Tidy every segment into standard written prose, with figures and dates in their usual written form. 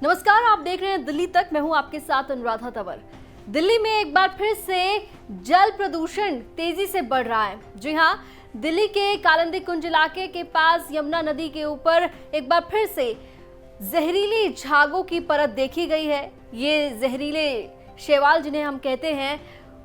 नमस्कार, आप देख रहे हैं दिल्ली तक। मैं हूं आपके साथ अनुराधा तंवर। दिल्ली में एक बार फिर से जल प्रदूषण तेजी से बढ़ रहा है। जी हां, दिल्ली के कालिंदी कुंज इलाके के पास यमुना नदी के ऊपर एक बार फिर से जहरीली झागों की परत देखी गई है। ये जहरीले शैवाल जिन्हें हम कहते हैं,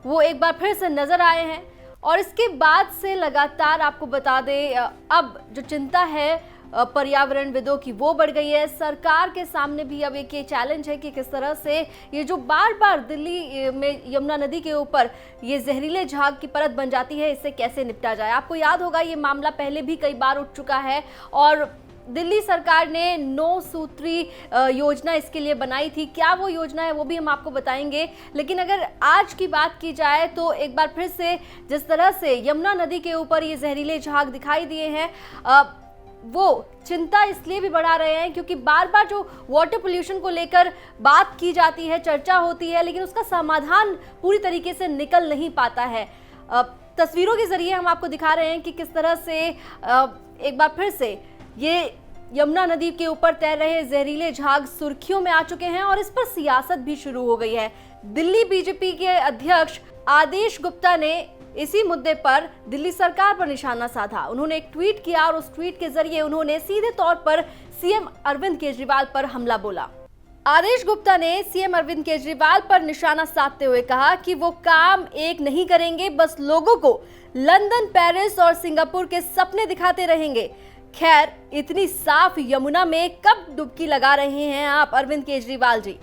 वो एक बार फिर से नजर आए हैं और इसके बाद से लगातार आपको बता दें, अब जो चिंता है पर्यावरणविदों की वो बढ़ गई है। सरकार के सामने भी अब एक ये चैलेंज है कि किस तरह से ये जो बार बार दिल्ली में यमुना नदी के ऊपर ये जहरीले झाग की परत बन जाती है, इससे कैसे निपटा जाए। आपको याद होगा ये मामला पहले भी कई बार उठ चुका है और दिल्ली सरकार ने 9 सूत्री योजना इसके लिए बनाई थी। क्या वो योजना है वो भी हम आपको बताएंगे, लेकिन अगर आज की बात की जाए तो एक बार फिर से जिस तरह से यमुना नदी के ऊपर ये जहरीले झाग दिखाई दिए हैं, वो चिंता इसलिए भी बढ़ा रहे हैं क्योंकि बार बार जो वाटर पोल्यूशन को लेकर बात की जाती है, चर्चा होती है, लेकिन उसका समाधान पूरी तरीके से निकल नहीं पाता है। तस्वीरों के जरिए हम आपको दिखा रहे हैं कि किस तरह से एक बार फिर से ये यमुना नदी के ऊपर तैर रहे जहरीले झाग सुर्खियों में आ चुके हैं और इस पर सियासत भी शुरू हो गई है। दिल्ली बीजेपी के अध्यक्ष आदेश गुप्ता ने इसी मुद्दे पर दिल्ली सरकार पर निशाना साधा। उन्होंने एक ट्वीट किया और उस ट्वीट के जरिए उन्होंने सीधे तौर पर सीएम अरविंद केजरीवाल पर हमला बोला। आदेश गुप्ता ने सीएम अरविंद केजरीवाल पर निशाना साधते हुए कहा कि वो काम एक नहीं करेंगे, बस लोगों को लंदन, पेरिस और सिंगापुर के सपने दिखाते रहेंगे। खैर, इतनी साफ यमुना में कब डुबकी लगा रहे हैं आप अरविंद केजरीवाल जी?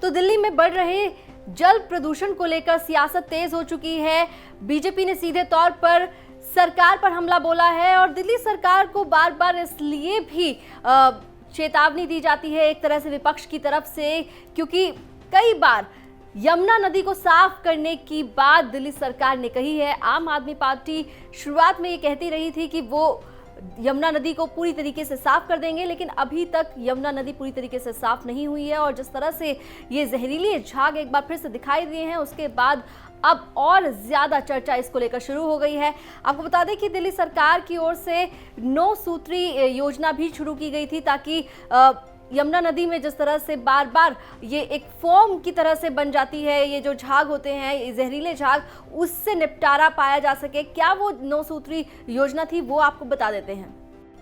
तो दिल्ली में बढ़ रहे जल प्रदूषण को लेकर सियासत तेज हो चुकी है। बीजेपी ने सीधे तौर पर सरकार पर हमला बोला है और दिल्ली सरकार को बार बार इसलिए भी चेतावनी दी जाती है एक तरह से विपक्ष की तरफ से, क्योंकि कई बार यमुना नदी को साफ करने की बात दिल्ली सरकार ने कही है। आम आदमी पार्टी शुरुआत में ये कहती रही थी कि वो यमुना नदी को पूरी तरीके से साफ कर देंगे, लेकिन अभी तक यमुना नदी पूरी तरीके से साफ नहीं हुई है और जिस तरह से ये जहरीले झाग एक बार फिर से दिखाई दिए हैं, उसके बाद अब और ज्यादा चर्चा इसको लेकर शुरू हो गई है। आपको बता दें कि दिल्ली सरकार की ओर से 9 सूत्री योजना भी शुरू की गई थी ताकि यमुना नदी में जिस तरह से बार बार ये एक फोम की तरह से बन जाती है, ये जो झाग होते हैं, ये जहरीले झाग, उससे निपटारा पाया जा सके। क्या वो 9 सूत्री योजना थी, वो आपको बता देते हैं।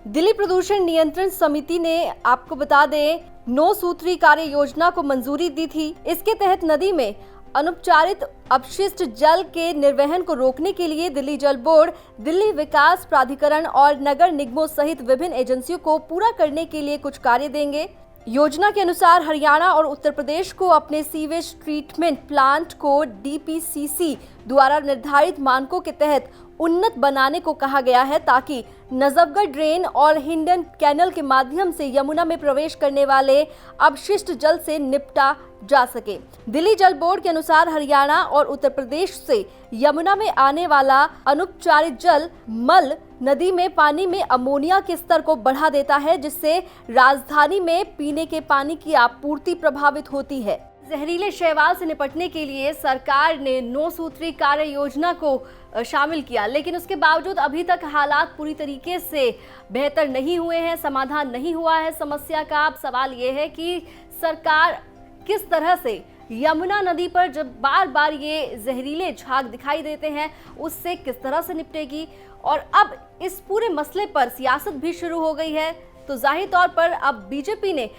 दिल्ली प्रदूषण नियंत्रण समिति ने, आपको बता दें, 9 सूत्री कार्य योजना को मंजूरी दी थी। इसके तहत नदी में अनुपचारित अपशिष्ट जल के निर्वहन को रोकने के लिए दिल्ली जल बोर्ड, दिल्ली विकास प्राधिकरण और नगर निगमों सहित विभिन्न एजेंसियों को पूरा करने के लिए कुछ कार्य देंगे। योजना के अनुसार हरियाणा और उत्तर प्रदेश को अपने सीवेज ट्रीटमेंट प्लांट को डीपीसीसी द्वारा निर्धारित मानकों के तहत उन्नत बनाने को कहा गया है ताकि नजफगढ़ ड्रेन और हिंडन कैनल के माध्यम से यमुना में प्रवेश करने वाले अपशिष्ट जल से निपटा जा सके। दिल्ली जल बोर्ड के अनुसार हरियाणा और उत्तर प्रदेश से यमुना में आने वाला अनुपचारित जल मल नदी में पानी में अमोनिया के स्तर को बढ़ा देता है, जिससे राजधानी में पीने के पानी की आपूर्ति प्रभावित होती है। जहरीले शैवाल से निपटने के लिए सरकार ने 9 सूत्री कार्य योजना को शामिल किया, लेकिन उसके बावजूद अभी तक हालात पूरी तरीके से बेहतर नहीं हुए हैं, समाधान नहीं हुआ है समस्या का। अब सवाल ये है कि सरकार किस तरह से यमुना नदी पर जब बार बार ये जहरीले झाग दिखाई देते हैं, उससे किस तरह से निपटेगी। और अब इस पूरे मसले पर सियासत भी शुरू हो गई है, तो जाहिर तौर पर अब बीजेपी ने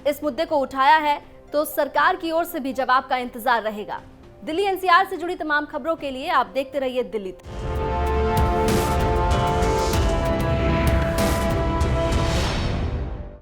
इस मुद्दे को उठाया है, तो सरकार की ओर से भी जवाब का इंतजार रहेगा। दिल्ली एनसीआर से जुड़ी तमाम खबरों के लिए आप देखते रहिए दिल्ली तक।